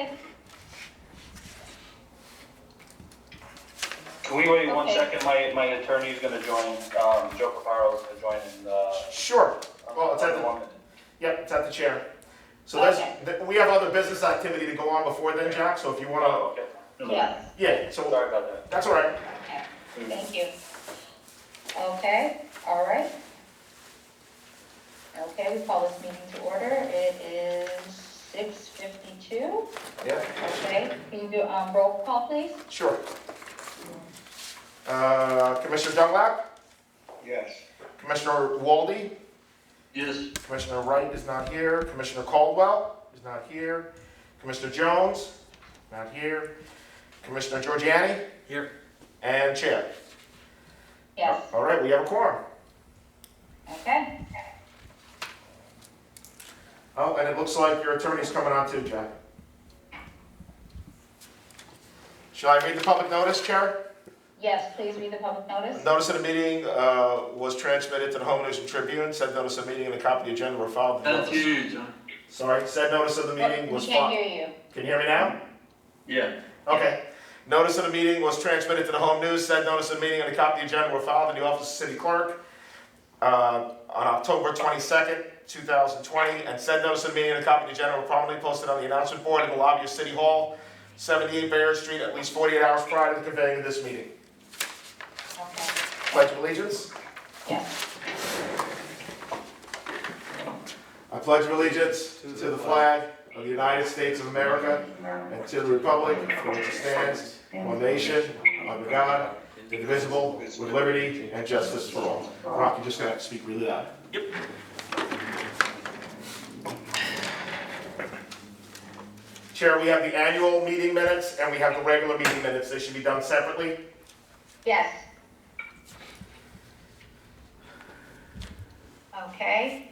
Okay. Can we wait 1 Okay. second? My attorney's gonna join, Joe Caparo's gonna join in, Sure. Well, it's at under the, 1 minute. yep, it's at the chair. So Okay. we have other business activity to go on before then, Jack, so if you wanna, Oh, okay. Yes. yeah, so, Sorry about that. that's all right. Okay. Thank you. Okay, all right. Okay, we call this meeting to order. It is 6:52. Yeah, Okay, can you do, roll call, please? sure. Commissioner Dunlap, Yes. Commissioner Walde, Yes. Commissioner Wright is not here, Commissioner Caldwell is not here, Commissioner Jones, not here, Commissioner Giorgiani, Here. and Chair. Yes, All right, we have a quorum. okay. Oh, and it looks like your attorney's coming on too, Jack. Shall I read the public notice, Chair? Yes, please read the public notice. Notice of the meeting was transmitted to the Home News and Tribune. Said notice of meeting and a copy of the agenda were filed. That's you, John. Sorry, said notice of the meeting was We can't filed. hear you. Can you hear me now? Yeah. Okay. Notice of the meeting was transmitted to the Home News. Said notice of the meeting and a copy of the agenda were filed in the office of City Clerk on October 22nd, 2020. And said notice of the meeting and a copy of the agenda were prominently posted on the announcement board in the lobby of City Hall, 78 Bear Street, at least 48 hours prior to the convening of this meeting. Okay, Pledge of allegiance. yes. I pledge allegiance to the flag of the United States of America and to the republic for which it stands, one nation, under God, indivisible, with liberty and justice for all. Rock, you're just gonna have to speak really loud. Yep. Chair, we have the annual meeting minutes and we have the regular meeting minutes. They should be done separately. Yes. Okay,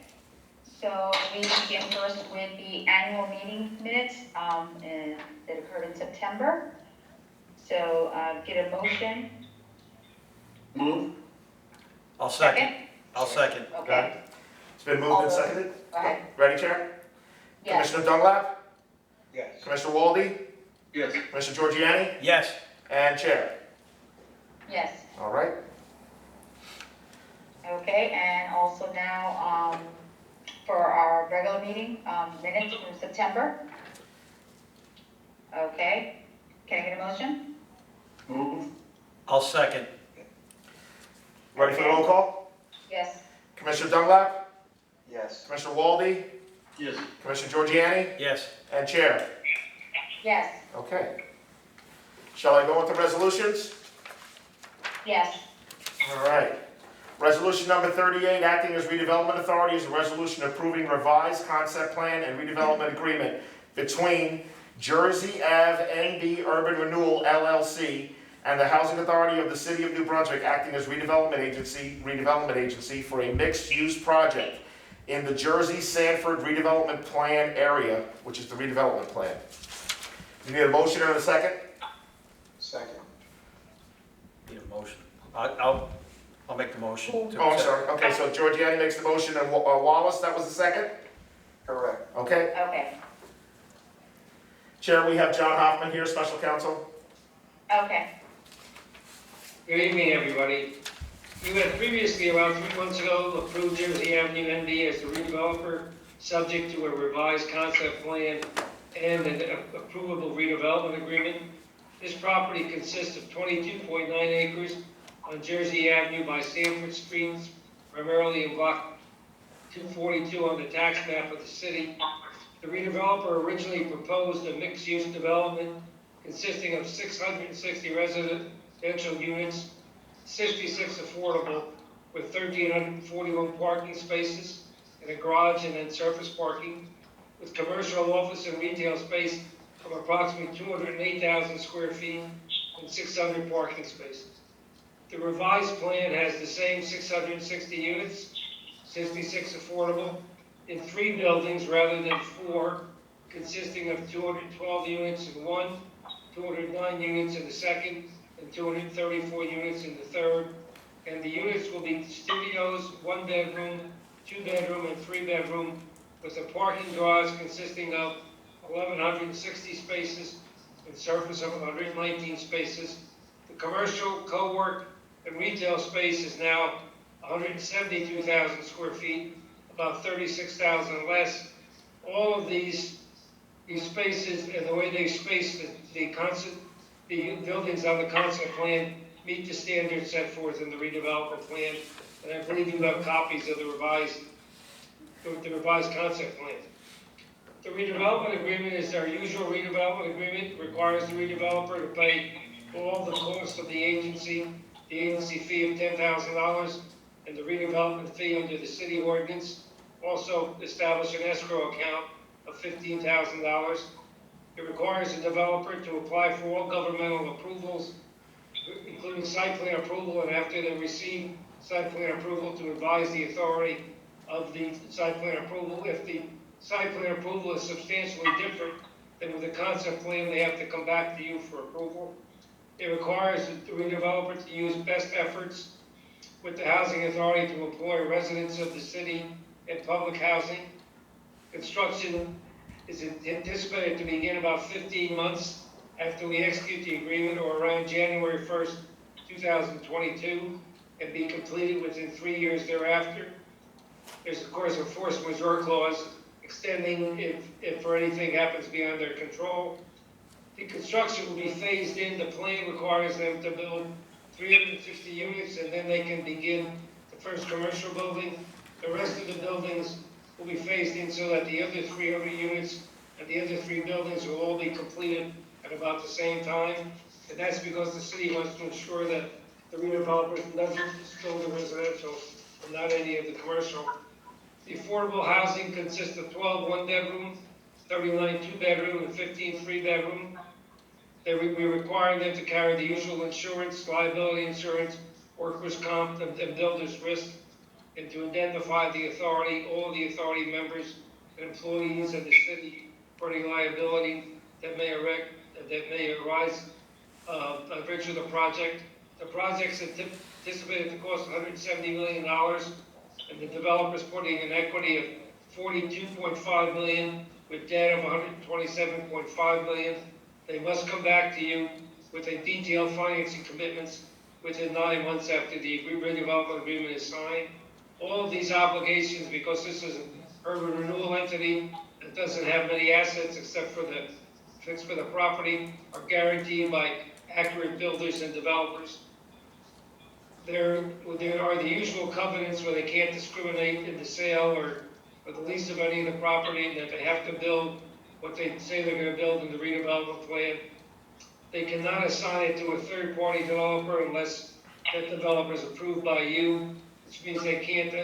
so we begin first with the annual meeting minutes that occurred in September. So get a motion. Move. I'll second. I'll second. Okay, It's been moved and seconded. go ahead. Ready, Chair? Yes, Commissioner Dunlap, Yes. Commissioner Walde, Yes. Commissioner Giorgiani, Yes. and Chair. yes. All right. Okay, and also now for our regular meeting minutes from September. Okay, can I get a motion? Move. I'll second. Ready for the roll call? Yes, Commissioner Dunlap, Yes. Commissioner Walde, Yes. Commissioner Giorgiani, Yes. and Chair. yes, Okay. Shall I go with the resolutions? yes. All right. Resolution number 38, acting as redevelopment authority, is a resolution approving revised concept plan and redevelopment agreement between Jersey Ave NB Urban Renewal LLC and the Housing Authority of the City of New Brunswick, acting as redevelopment agency for a mixed-use project in the Jersey Sanford redevelopment plan area, which is the redevelopment plan. You need a motion and a second? Second. Need a motion. I'll make the motion. to Oh, I'm accept. sorry. Okay, so Giorgiani makes the motion and Wallace, that was the second? Correct. Okay. Okay, Chair, we have John Hofmann here, special counsel. okay, Good evening, everybody. You had previously, around 3 months ago, approved Jersey Avenue ND as the redeveloper, subject to a revised concept plan and an approvable redevelopment agreement. This property consists of 22.9 acres on Jersey Avenue by Sanford Streets, primarily in block 242 on the tax map of the city. The redeveloper originally proposed a mixed-use development consisting of 660 residential units, 66 affordable, with 1,341 parking spaces, and a garage and then surface parking, with commercial, office, and retail space of approximately 208,000 square feet and 600 parking spaces. The revised plan has the same 660 units, 66 affordable, in 3 buildings rather than 4, consisting of 212 units in one, 209 units in the second, and 234 units in the third. And the units will be studios, 1 bedroom, 2 bedroom, and 3 bedroom, with a parking garage consisting of 1,160 spaces, with surface of 119 spaces. The commercial, co-work, and retail space is now 172,000 square feet, about 36,000 less. All of these spaces and the way they space the buildings on the concept plan meet the standards set forth in the redevelopment plan. And I believe you have copies of the revised concept plan. The redevelopment agreement is our usual redevelopment agreement. It requires the redeveloper to pay all the costs of the agency fee of $10,000, and the redevelopment fee under the city ordinance. Also establish an escrow account of $15,000. It requires the developer to apply for all governmental approvals, including site plan approval, and after they receive site plan approval, to advise the authority of the site plan approval. If the site plan approval is substantially different than with the concept plan, they have to come back to you for approval. It requires the redeveloper to use best efforts with the housing authority to employ residents of the city in public housing. Construction is anticipated to begin about 15 months after we execute the agreement, or around January 1st, 2022, and be completed within 3 years thereafter. There's, of course, a force majeure clause extending if for anything happens beyond their control. The construction will be phased in. The plan requires them to build 350 units, and then they can begin the first commercial building. The rest of the buildings will be phased in so that the other 300 units and the other 3 buildings will all be completed at about the same time. And that's because the city wants to ensure that the redeveloper doesn't destroy the residential and not any of the commercial. The affordable housing consists of 12 one-bedroom, 39 two-bedroom, and 15 three-bedroom. We're requiring them to carry the usual insurance, liability insurance, workers' comp, and builder's risk, and to indemnify the authority, all the authority members and employees of the city for any liability that may arise by virtue of the project. The project's anticipated to cost $170 million, and the developer's putting an equity of $42.5 million with debt of $127.5 million. They must come back to you with a detailed financing commitments within 9 months after the redevelopment agreement is signed. All of these obligations, because this is an urban renewal entity that doesn't have many assets except for the property, are guaranteed by accurate builders and developers. There are the usual covenants where they can't discriminate in the sale or the lease of any of the property, and that they have to build what they say they're going to build in the redevelopment plan. They cannot assign it to a third-party developer unless that developer is approved by you, which means they can't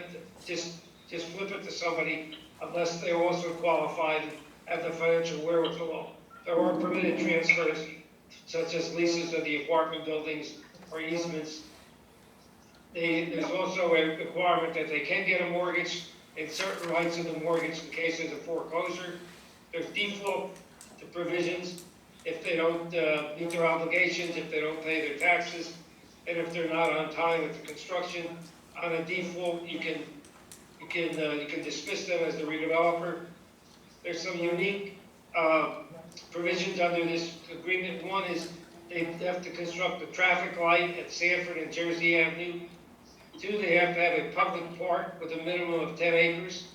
just flip it to somebody unless they're also qualified and have the financial wherewithal. There are permitted transfers, such as leases of the apartment buildings or easements. There's also a requirement that they can get a mortgage and certain rights of the mortgage in case there's a foreclosure. There's default provisions if they don't meet their obligations, if they don't pay their taxes, and if they're not on time with the construction. On a default, you can dismiss them as the redeveloper. There's some unique provisions under this agreement. One is they have to construct a traffic light at Sanford and Jersey Avenue. 2, they have to have a public park with a minimum of 10 acres,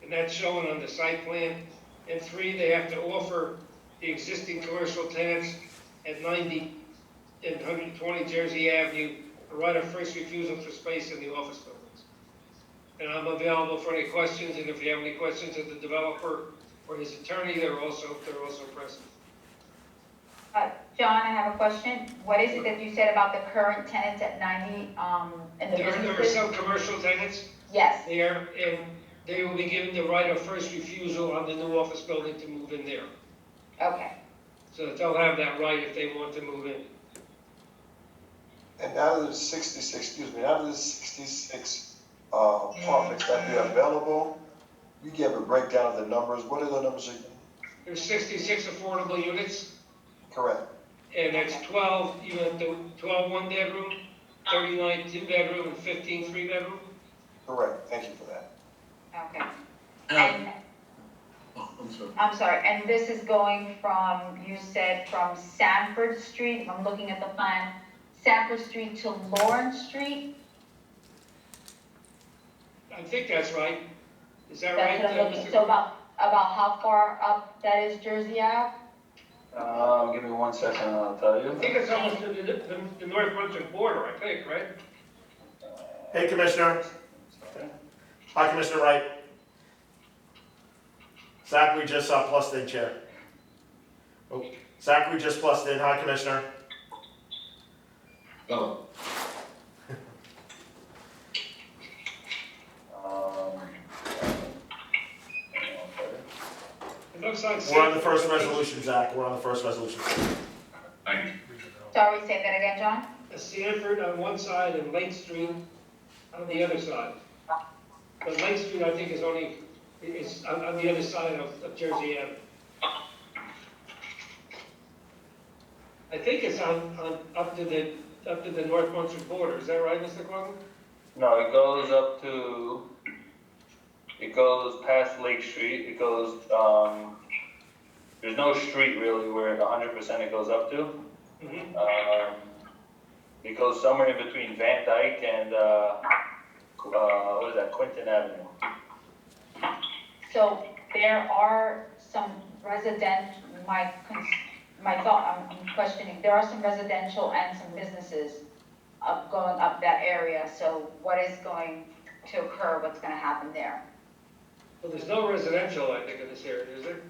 and that's shown on the site plan. And 3, they have to offer the existing commercial tenants at 90 and 120 Jersey Avenue a right of first refusal for space in the office buildings. And I'm available for any questions, and if you have any questions of the developer or his attorney, they're also present. John, I have a question. What is it that you said about the current tenants at 90 in the There are businesses? some commercial tenants Yes. there, and they will be given the right of first refusal on the new office building to move in there. Okay. So that they'll have that right if they want to move in. And out of the 66 apartments that are available, you give a breakdown of the numbers. What are the numbers again? There's 66 affordable units, Correct. and that's 12, 12 one-bedroom, 39 two-bedroom, and 15 three-bedroom. Correct. Thank you for that. Okay. And Oh, I'm sorry. I'm sorry, and this is going from, you said from Sanford Street, I'm looking at the plan, Sanford Street to Lawrence Street? I think that's right. Is that That's right? what I'm looking, Mr. so about how far up that is Jersey Ave? Give me 1 second and I'll tell you. I think it's almost to the North Brunswick border, I think, right? Hey, Commissioner. Hi, Commissioner Wright. Zachary just plussed in, Chair. Oh, Zachary just plussed in. Hi, Commissioner. Oh, It looks like. We're on the first resolution, Zach. We're on the first resolution. I, Sorry, say that again, John? Sanford on one side and Lake Street on the other side. But Lake Street, I think, is on the other side of Jersey Ave. I think it's up to the North Brunswick border, is that right, Mr. Quaglia? No, it goes past Lake Street, it goes, there's no street really where 100% it goes up to. It goes somewhere in between Van Dyke and, what is that, Quinton Avenue. So there are some I'm questioning, there are some residential and some businesses going up that area, so what is going to occur, what's gonna happen there? Well, there's no residential, I think, in this area, is there?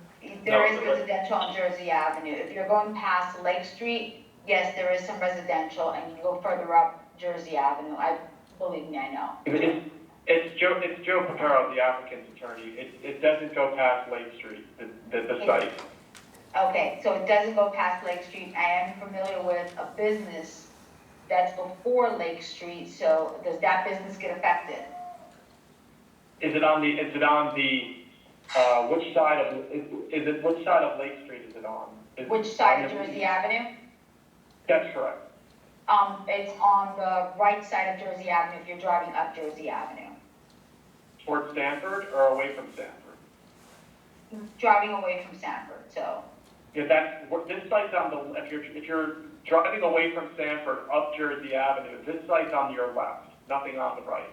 There No, is residential on Jersey Avenue. If you're going past Lake Street, yes, there is some residential, and you go further up Jersey Avenue. Believe me, I know. It's Joe Paparo, the applicant's attorney. It doesn't go past Lake Street, the site. Okay, so it doesn't go past Lake Street. I am familiar with a business that's before Lake Street, so does that business get affected? Is it on the, which side of Lake Street is it on? Which side of Jersey Avenue? That's correct. It's on the right side of Jersey Avenue if you're driving up Jersey Avenue. Towards Stanford or away from Stanford? Driving away from Sanford, so. Yeah, this site's on the, if you're driving away from Stanford up Jersey Avenue, this site's on your left, nothing on the right.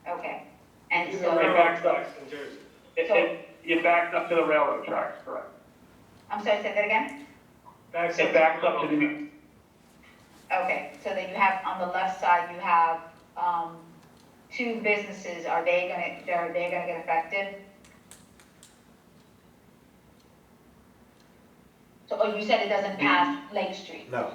Okay, and It's so. the railroad tracks in Jersey. It backs up to the railroad tracks, correct? I'm sorry, say that again? It backs up to the, Okay, so then you have, on the left side, you have, two businesses, are they gonna get affected? So, oh, you said it doesn't pass Lake Street? No.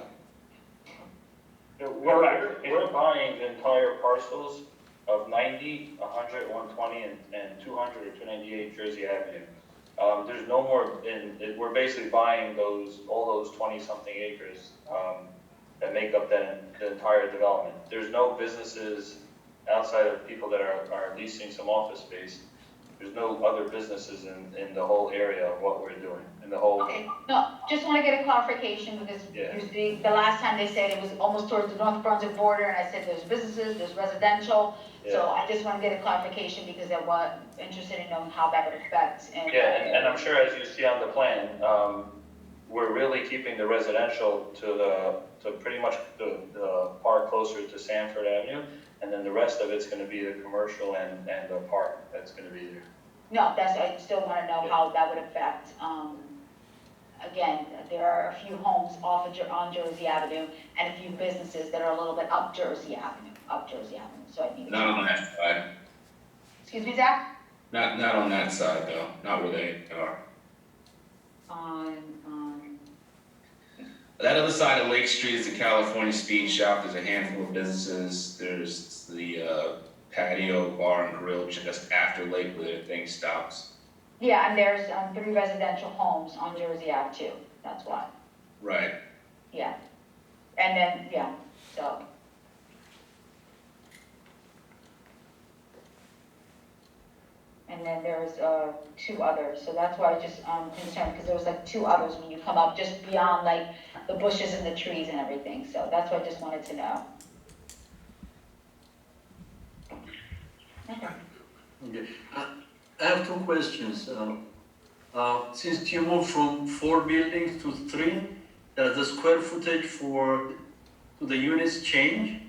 We're buying the entire parcels of 90, 100, 120, and 200 or 298 Jersey Avenue. There's no more, we're basically buying all those 20-something acres that make up the entire development. There's no businesses outside of people that are leasing some office space. There's no other businesses in the whole area of what we're doing, in the whole. Okay, no, just wanna get a clarification, because Yeah. usually, the last time they said it was almost towards the North Brunswick border, and I said there's businesses, there's residential. So I just wanna get a clarification, because I was interested in knowing how that would affect. Yeah, and I'm sure as you see on the plan, we're really keeping the residential to pretty much the part closer to Sanford Avenue, and then the rest of it's gonna be the commercial and the park that's gonna be there. No, I still wanna know how that would affect, again, there are a few homes on Jersey Avenue, and a few businesses that are a little bit up Jersey Avenue, so I need to. not on that side. Excuse me, Zach? Not on that side though, not where they are. That other side of Lake Street is the California Speed Shop. There's a handful of businesses. There's the patio, bar, and grill just after Lake where the thing stops. Yeah, and there's 3 residential homes on Jersey Ave too, that's why, Right. yeah. And then, yeah, so. And then there's 2 others, so that's why I was just concerned, because there was like 2 others when you come up, just beyond like the bushes and the trees and everything, so that's what I just wanted to know. Okay. Okay. I have 2 questions. Since you moved from 4 buildings to 3, does the square footage for the units change?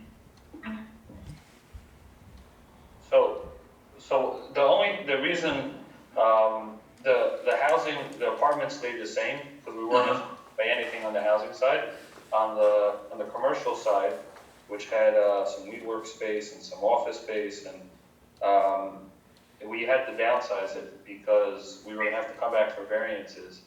So the reason, the housing, the apartments stayed the same, because we weren't by anything on the housing side. On the commercial side, which had, some WeWork space and some office space, and, we had to downsize it because we were gonna have to come back for variances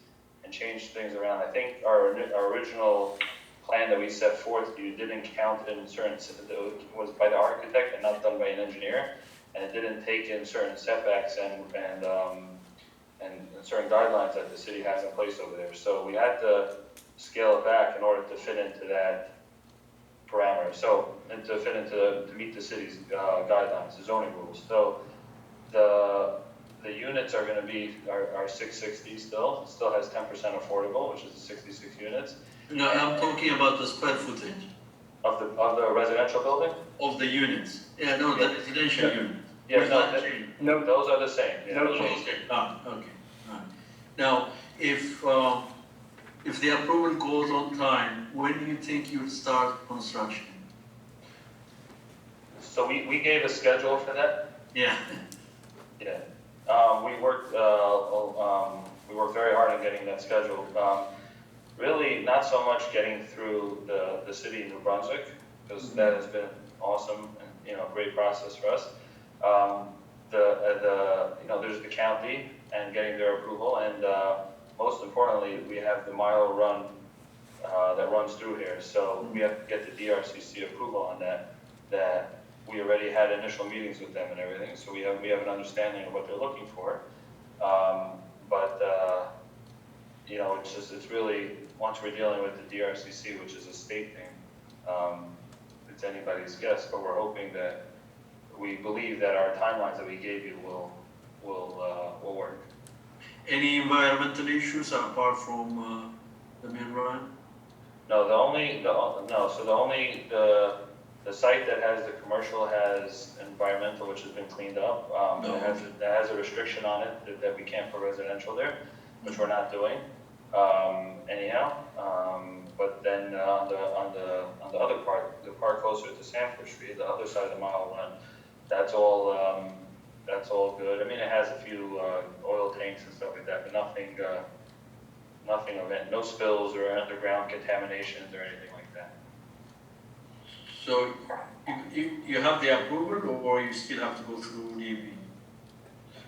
and change things around. I think our original plan that we set forth, you didn't count in certain, it was by the architect and not done by an engineer, and it didn't take in certain setbacks and certain guidelines that the city has in place over there. So we had to scale it back in order to fit into that parameter. So, and to fit into, to meet the city's guidelines, the zoning rules. So the units are gonna be, are 660 still. It still has 10% affordable, which is the 66 units. No, I'm talking about the square footage Of the residential building? of the units. Yeah, no, the residential unit. Yeah, Will no, not change. no, those are the same. Yeah, No those are the change. same. Ah, okay. All right. Now, if the approval goes on time, when do you think you'll start construction? So we gave a schedule for that. Yeah. Yeah. We worked very hard on getting that schedule. Really, not so much getting through the city of New Brunswick, because that has been awesome and, great process for us. There's the county and getting their approval, and most importantly, we have the mile run that runs through here. So we have to get the DRCC approval on that. That we already had initial meetings with them and everything, so we have an understanding of what they're looking for. It's really, once we're dealing with the DRCC, which is a state thing, it's anybody's guess, but we're hoping that, we believe that our timelines that we gave you will work. Any environmental issues apart from the main line? No, the site that has the commercial has environmental, which has been cleaned up. It has a restriction on it that we can't put residential there, which we're not doing, anyhow. But then on the other part, the part closer to Sanford Street, the other side of the mile run, that's all good. I mean, it has a few oil tanks and stuff like that, but nothing no spills or underground contaminations or anything like that. So you have the approval, or you still have to go through DB?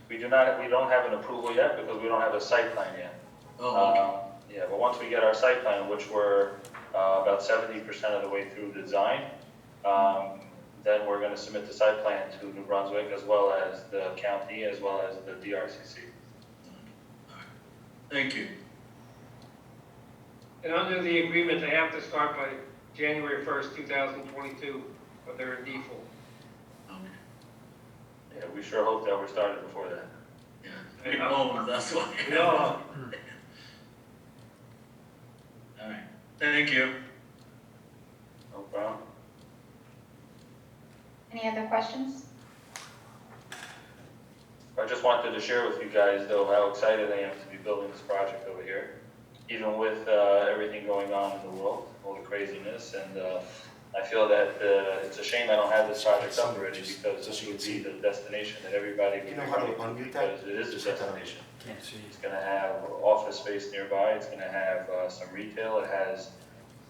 We don't have an approval yet because we don't have a site plan yet. Oh, okay. Yeah, but once we get our site plan, which we're about 70% of the way through design, then we're going to submit the site plan to New Brunswick, as well as the county, as well as the DRCC. Thank you. And under the agreement, they have to start by January 1st, 2022, or they're in default. Okay. Yeah, we sure hope that we're started before that. Yeah. We know, that's why. No. All right. Thank you. No problem. Any other questions? I just wanted to share with you guys, though, how excited I am to be building this project over here, even with everything going on in the world, all the craziness, and I feel that it's a shame I don't have this project up already, because this would be the destination that everybody would be running to, because it is a destination. Can't see. It's gonna have office space nearby, it's gonna have some retail, it has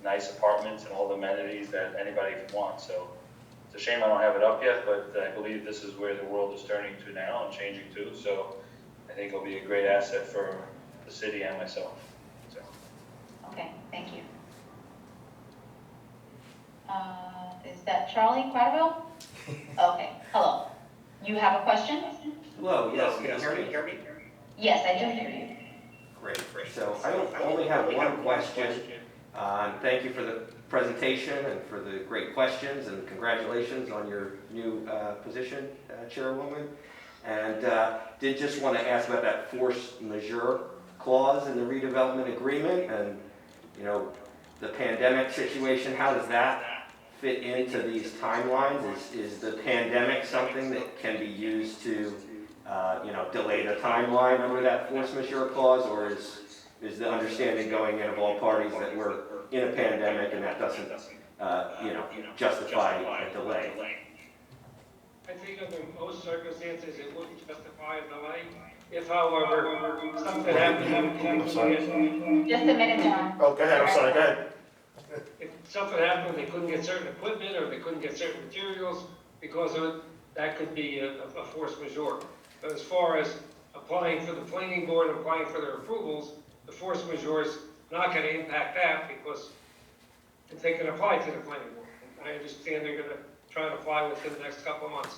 nice apartments and all the amenities that anybody could want, so it's a shame I don't have it up yet, but I believe this is where the world is turning to now and changing to, so I think it'll be a great asset for the city and myself, so. Okay, thank you. Is that Charlie Quattreville? Okay, hello. You have a question? Hello, yes, can you hear me? Yes, I do hear you. Great. So I only have one question. Thank you for the presentation and for the great questions, and congratulations on your new position, Chairwoman. And did just want to ask about that force majeure clause in the redevelopment agreement, and the pandemic situation. How does that fit into these timelines? Is the pandemic something that can be used to delay the timeline under that force majeure clause, or is the understanding going in of all parties that we're in a pandemic and that doesn't, justify a delay? I think under most circumstances, it wouldn't justify a delay. If, however, something happened, Just a minute, John. Oh, go ahead, I'm sorry, go ahead. if something happened, they couldn't get certain equipment or they couldn't get certain materials because of it, that could be a force majeure. But as far as applying for the planning board, applying for their approvals, the force majeure is not going to impact that because if they can apply to the planning board. I understand they're going to try and apply within the next couple of months.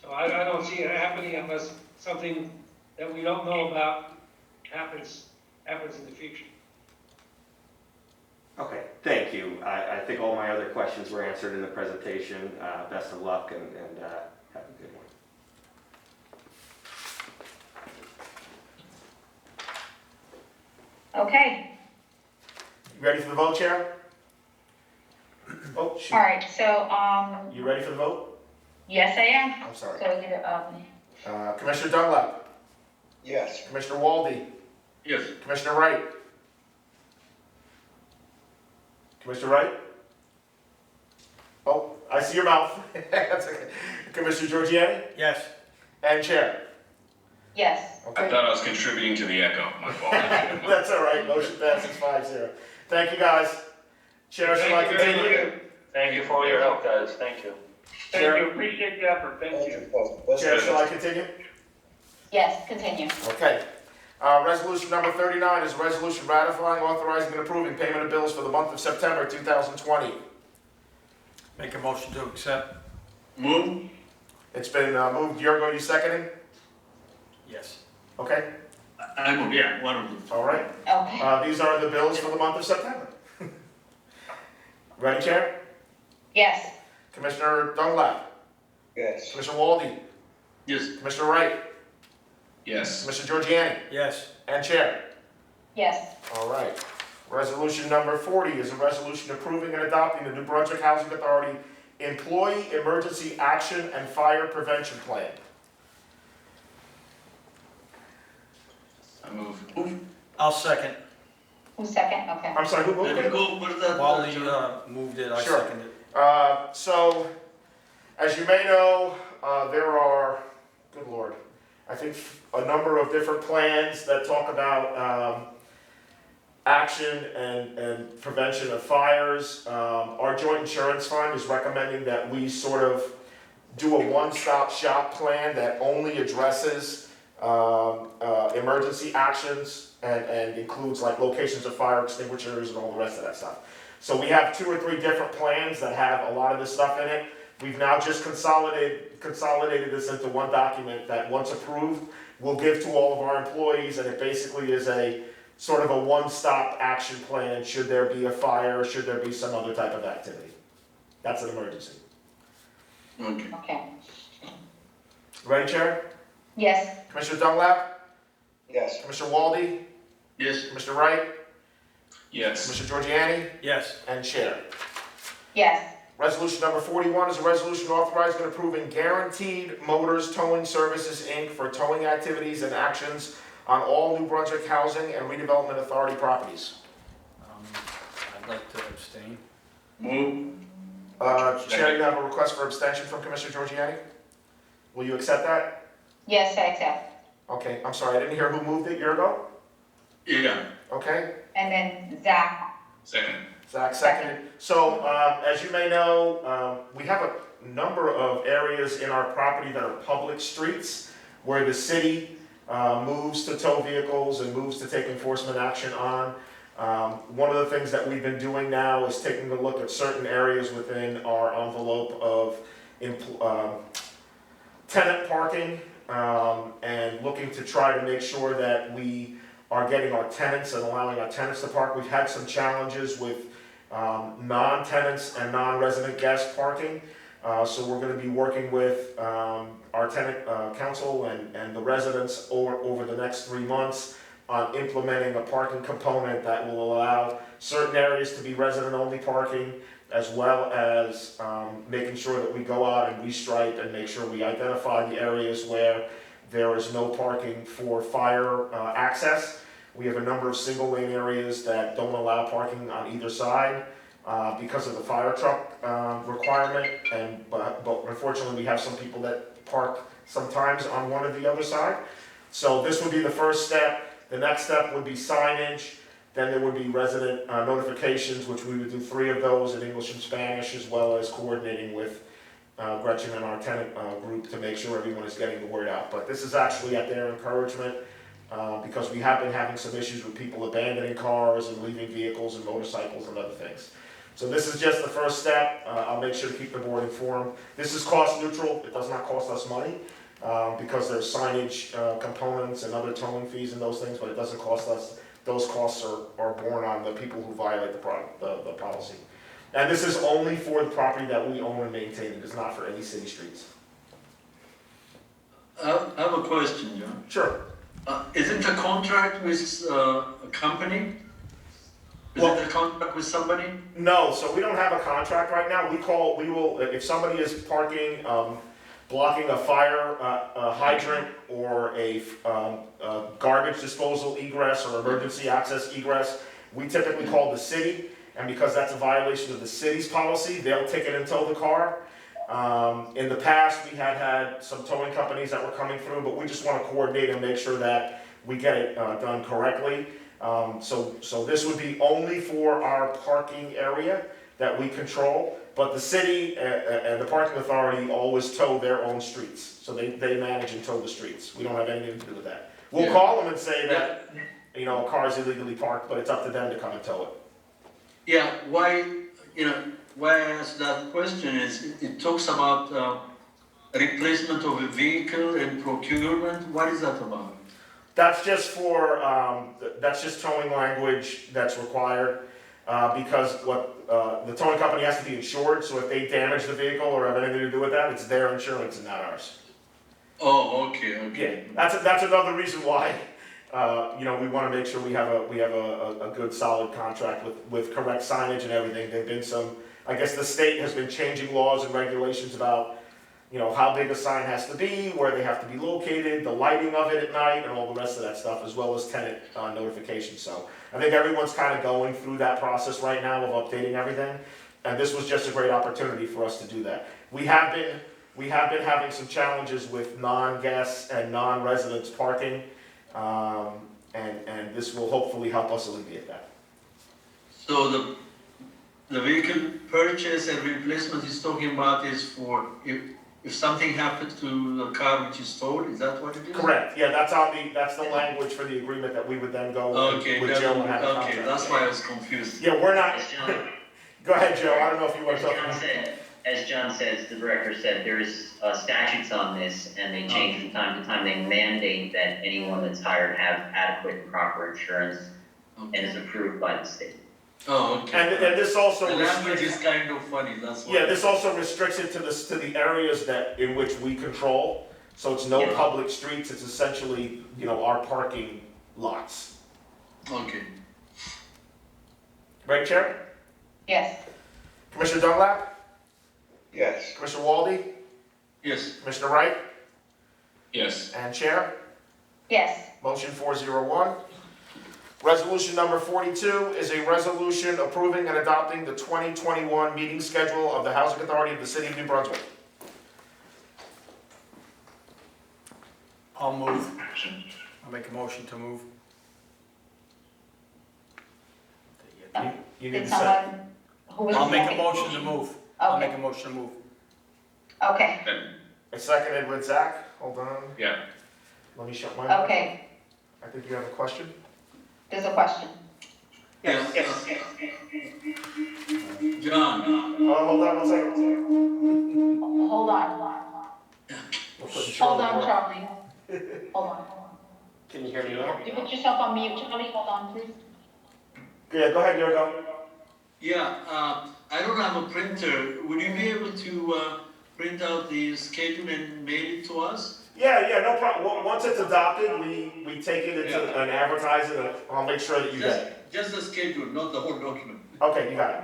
So I don't see it happening unless something that we don't know about happens in the future. Okay, thank you. I think all my other questions were answered in the presentation. Best of luck and have a good one. Okay, You ready for the vote, Chair? Oh, shoot. all right, so, You ready for the vote? yes, I am. I'm sorry. So, you know, Commissioner Dunlap, Yes. Commissioner Walde, Yes. Commissioner Wright. Commissioner Wright? Oh, I see your mouth. That's okay. Commissioner Giorgiani Yes. and Chair. yes. I Okay. thought I was contributing to the echo, my fault. That's all right. Motion passes 5-0. Thank you, guys. Chair, shall I Thank you very continue? much. Thank you for all your help, guys, thank you. Thank Chair. you, appreciate the effort, thank you. Chair, shall I continue? Yes, continue. Okay. Resolution number 39 is a resolution ratifying, authorizing, and approving payment of bills for the month of September 2020. Make a motion to accept? Move? It's been moved. Yurgo, you seconding? Yes. Okay. I move, yeah, one of them. All right. Okay, These are the bills for the month of September. Ready, Chair? yes, Commissioner Dunlap, Yes. Commissioner Walde, Yes. Commissioner Wright, Yes. Commissioner Giorgiani, Yes. and Chair. yes. All right. Resolution number 40 is a resolution approving and adopting the New Brunswick Housing Authority Employee Emergency Action and Fire Prevention Plan. I move. I'll second. Who's second? Okay. I'm sorry, who moved Let me it? go, what's that? Walde moved it, I Sure. seconded it. So, as you may know, there are, good Lord, I think a number of different plans that talk about action and prevention of fires. Our joint insurance fund is recommending that we sort of do a one-stop shop plan that only addresses emergency actions and includes like locations of fire extinguishers and all the rest of that stuff. So we have 2 or 3 different plans that have a lot of this stuff in it. We've now just consolidated this into one document that, once approved, we'll give to all of our employees, and it basically is a sort of a one-stop action plan should there be a fire, should there be some other type of activity. That's an emergency. Okay. Okay, Ready, Chair? yes, Commissioner Dunlap, Yes. Commissioner Walde, Yes. Commissioner Wright, Yes. Commissioner Giorgiani, Yes. and Chair. yes. Resolution number 41 is a resolution authorizing and approving Guaranteed Motors Towing Services, Inc. for towing activities and actions on all New Brunswick Housing and Redevelopment Authority properties. I'd like to abstain. Move? Chair, you have a request for abstention from Commissioner Giorgiani? Will you accept that? Yes, I accept. Okay, I'm sorry, I didn't hear who moved it, Yurgo? Yeah. Okay, And then Zach, Second. Zach seconded. So, as you may know, we have a number of areas in our property that are public streets where the city moves to tow vehicles and moves to take enforcement action on. One of the things that we've been doing now is taking a look at certain areas within our envelope of tenant parking and looking to try to make sure that we are getting our tenants and allowing our tenants to park. We've had some challenges with non-tenants and non-resident guest parking. So we're going to be working with our tenant council and the residents over the next 3 months on implementing a parking component that will allow allow certain areas to be resident-only parking, as well as making sure that we go out and restripe and make sure we identify the areas where there is no parking for fire access. We have a number of single-lane areas that don't allow parking on either side because of the fire truck requirement, but unfortunately we have some people that park sometimes on one or the other side. So this would be the first step. The next step would be signage. Then there would be resident notifications, which we would do 3 of those in English and Spanish, as well as coordinating with Gretchen and our tenant group to make sure everyone is getting the word out. But this is actually at their encouragement because we have been having some issues with people abandoning cars and leaving vehicles and motorcycles and other things. So this is just the first step. I'll make sure to keep the board informed. This is cost neutral. It does not cost us money because there's signage components and other towing fees and those things, but it doesn't cost us. Those costs are borne on the people who violate the policy. And this is only for the property that we own and maintain. It is not for any city streets. I have a question, John. Sure. Is it a contract with a company? Is it a contract with somebody? No, so we don't have a contract right now. We will, if somebody is parking, blocking a fire hydrant or a garbage disposal egress or emergency access egress, we typically call the city, and because that's a violation of the city's policy, they'll ticket and tow the car. In the past, we had some towing companies that were coming through, but we just want to coordinate and make sure that we get it done correctly. So this would be only for our parking area that we control, but the city and the parking authority always tow their own streets. So they manage and tow the streets. We don't have anything to do with that. We'll call them and say that, a car is illegally parked, but it's up to them to come and tow it. Yeah, why I asked that question is it talks about replacement of a vehicle and procurement. What is that about? That's just that's just towing language that's required because the towing company has to be insured. So if they damage the vehicle or have anything to do with that, it's their insurance and not ours. Oh, okay. Yeah, that's another reason why we want to make sure we have a good solid contract with correct signage and everything. There've been I guess the state has been changing laws and regulations about how big a sign has to be, where they have to be located, the lighting of it at night, and all the rest of that stuff, as well as tenant notification. So I think everyone's kind of going through that process right now of updating everything, and this was just a great opportunity for us to do that. We have been having some challenges with non-guests and non-residents parking, and this will hopefully help us alleviate that. So the vehicle purchase and replacement he's talking about is for if something happens to the car which is towed, is that what it is? Correct, yeah, that's the language for the agreement that we would then go with Joe and have a contract. Okay, that's why I was confused. Yeah, we're not, As John, go ahead, Joe, I don't know if you want as to talk John about said, as John says, the director said, there's statutes on this, and they change from time to time. They mandate that anyone that's hired have adequate and proper insurance and is approved by the state. Oh, okay. And this also The language restricts, is kind of funny, that's why. yeah, this also restricts it to the areas in which we control. So it's no Yeah. public streets, it's essentially, our parking lots. Okay. Right, Chair? Yes. Commissioner Dunlap? Yes. Commissioner Walde? Yes. Commissioner Wright? Yes. And Chair? Yes. Motion 401. Resolution number 42 is a resolution approving and adopting the 2021 meeting schedule of the Housing Authority of the City of New Brunswick. I'll move. I'll make a motion to move. You need Did to say. someone, who was the I'll make a second? motion to move. I'll Okay. make a motion to move. Okay, It's seconded with Zach. Hold on. Yeah. Let me shut my. okay, I think you have a question. there's a question. Yes. John, Hold on one second. Hold on, We'll put hold Charlie on, on. Charlie. Hold on. Can you hear me now? You put yourself on mute, Charlie, hold on, please. Yeah, go ahead, Yorgo. yeah, I don't have a printer. Would you be able to print out the schedule and mail it to us? Yeah, no problem. Once it's adopted, we take it into and advertise it, and I'll make sure that you get it. just the schedule, not the whole document. Okay, you got it.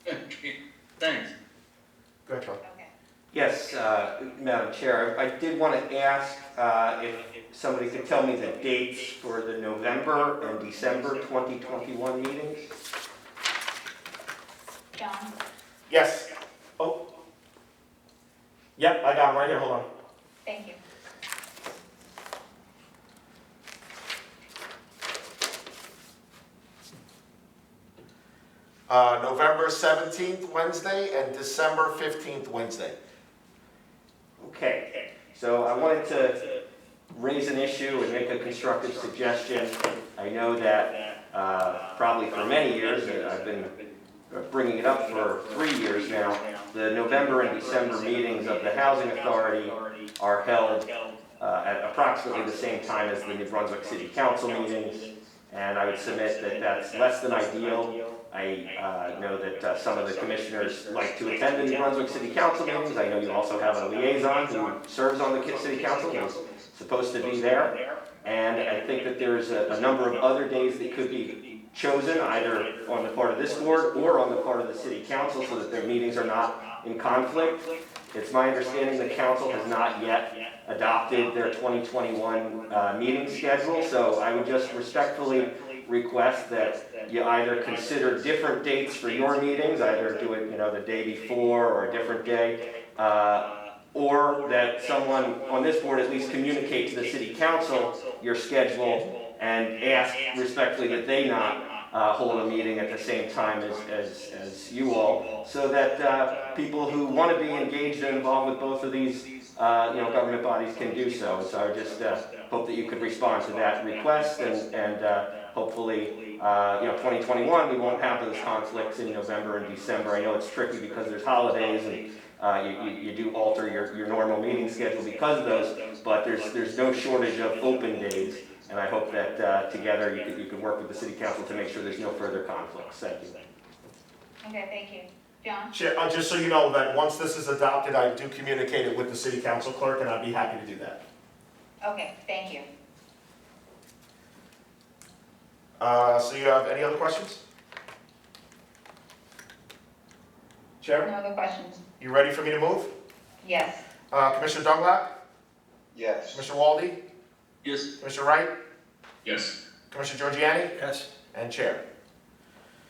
Okay, Okay, thanks. Go ahead, Charlie. okay. Yes, Madam Chair, I did want to ask if somebody could tell me the dates for the November and December 2021 meetings? John? Yes. Oh. Yep, I got them right here, hold on. Thank you. November 17th, Wednesday, and December 15th, Wednesday. Okay, so I wanted to raise an issue and make a constructive suggestion. I know that probably for many years, I've been bringing it up for 3 years now, the November and December meetings of the Housing Authority are held at approximately the same time as the New Brunswick City Council meetings, and I would submit that that's less than ideal. I know that some of the commissioners like to attend the New Brunswick City Council meetings. I know you also have a liaison who serves on the City Council and is supposed to be there. And I think that there's a number of other days that could be chosen, either on the part of this board or on the part of the City Council, so that their meetings are not in conflict. It's my understanding the council has not yet adopted their 2021 meeting schedule, so I would just respectfully request that you either consider different dates for your meetings, either do it, the day before or a different day, or that someone on this board at least communicate to the City Council your schedule and ask respectfully that they not hold a meeting at the same time as you all, so that people who want to be engaged and involved with both of these government bodies can do so. So I just hope that you could respond to that request, and hopefully, 2021, we won't have those conflicts in November and December. I know it's tricky because there's holidays, and you do alter your normal meeting schedule because of those, but there's no shortage of open days, and I hope that together you could work with the City Council to make sure there's no further conflicts. Thank you. Okay, thank you. John? Chair, just so you know that once this is adopted, I do communicate it with the City Council clerk, and I'd be happy to do that. Okay, thank you. So you have any other questions? Chair, No other questions? you ready for me to move? Yes. Commissioner Dunlap, Yes. Commissioner Walde, Yes, Commissioner Wright, Yes. Commissioner Giorgiani, Yes. and Chair.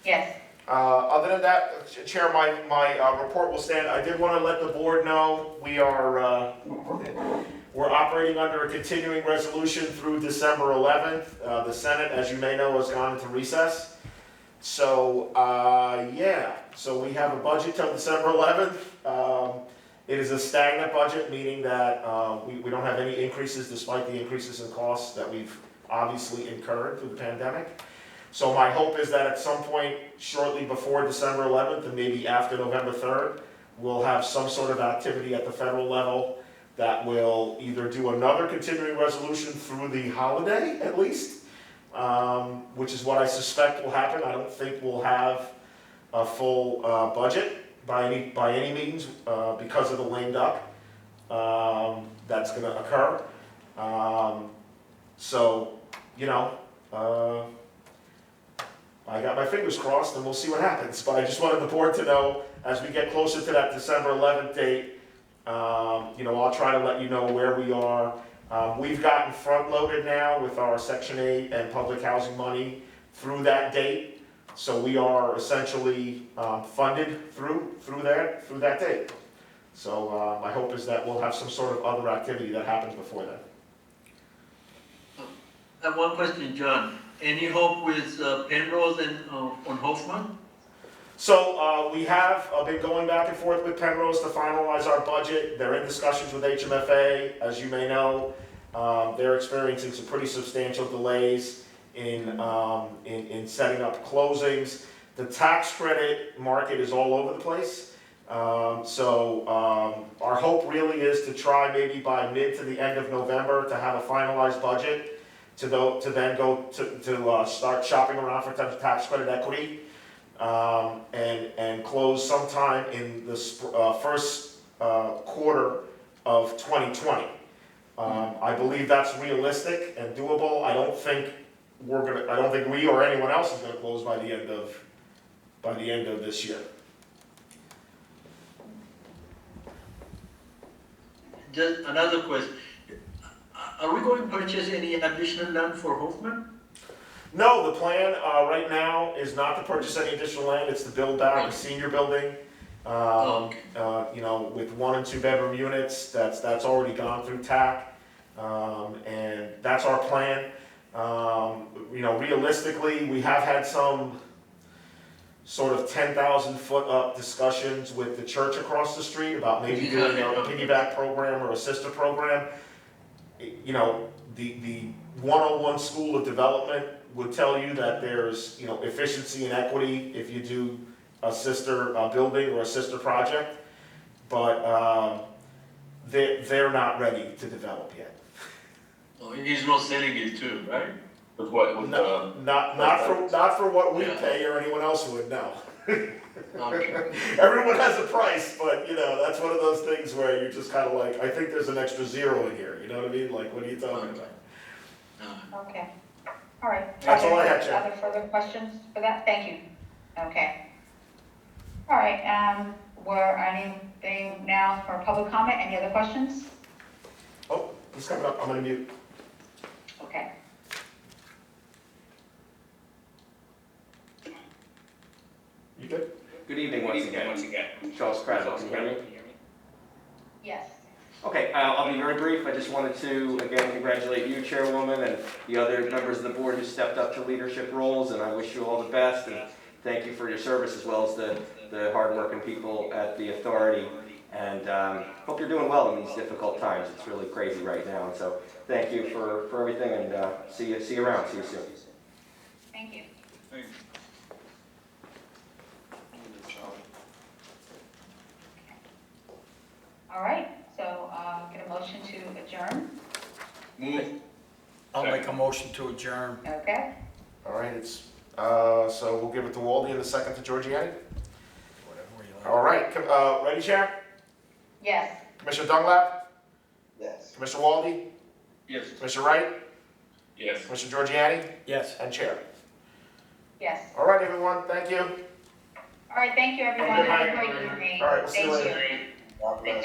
Yes. Other than that, Chair, my report will stand. I did want to let the board know we are we're operating under a continuing resolution through December 11th. The Senate, as you may know, has gone into recess. So so we have a budget till December 11th. It is a stagnant budget, meaning that we don't have any increases despite the increases in costs that we've obviously incurred through the pandemic. So my hope is that at some point shortly before December 11th and maybe after November 3rd, we'll have some sort of activity at the federal level that will either do another continuing resolution through the holiday at least, which is what I suspect will happen. I don't think we'll have a full budget by any means because of the lame duck that's going to occur. I got my fingers crossed and we'll see what happens. But I just wanted the board to know as we get closer to that December 11th date, I'll try to let you know where we are. We've gotten front-loaded now with our Section 8 and public housing money through that date. So we are essentially funded through that date. So my hope is that we'll have some sort of other activity that happens before then. I have one question, John. Any hope with Penrose and on Hofmann? So we have been going back and forth with Penrose to finalize our budget. They're in discussions with HMFA, as you may know. They're experiencing some pretty substantial delays in setting up closings. The tax credit market is all over the place. So our hope really is to try maybe by mid to the end of November to have a finalized budget to then go to start shopping around for tax credit equity. And close sometime in the first quarter of 2020. I believe that's realistic and doable. I don't think I don't think we or anyone else is gonna close by the end of this year. Just another question. Are we going to purchase any additional land for Hofmann? No, the plan, right now is not to purchase any additional land, it's to build back a senior building. You know, with 1 and 2 bedroom units, that's already gone through TAC, and that's our plan. You know, realistically, we have had some sort of 10,000 foot up discussions with the church across the street about maybe doing a piggyback program or a sister program. You know, the 101 School of Development would tell you that there's, you know, efficiency and equity if you do a sister building or a sister project, but they're not ready to develop yet. Oh, he's not selling it too, right? With what, with No, not for what we Yeah. pay or anyone else would, no. Okay. Everyone has a price, but you know, that's one of those things where you're just kind of like, I think there's an extra zero in here, you know what I mean? Like, what are you talking about? Okay, all right. That's all I had, Are Chair. there other further questions for that? Thank you. Okay. All right, were anything now for public comment? Any other questions? Oh, he's coming up, I'm gonna mute. Okay. You good? Good evening once again. Charles Craddock, can you hear me? Yes. Okay, I'll be very brief. I just wanted to, again, congratulate you, Chairwoman, and the other members of the board who stepped up to leadership roles, and I wish you all the best, and thank you for your service, as well as the hardworking people at the authority, and hope you're doing well in these difficult times. It's really crazy right now, and so thank you for everything, and see you around. See you soon. Thank you. All right, so get a motion to adjourn. I'll make a motion to adjourn. Okay. All right, it's, so we'll give it to Waldy and a second to Giorgiani. Whatever you like. All right, ready, Chair? Yes. Commissioner Dunlap? Yes. Commissioner Waldy? Yes. Commissioner Wright? Yes. Commissioner Giorgiani? Yes. And Chair. Yes. All right, everyone, thank you. All right, thank you, everyone. Good Have a night. great evening. All right, we'll see you Thank later. God bless.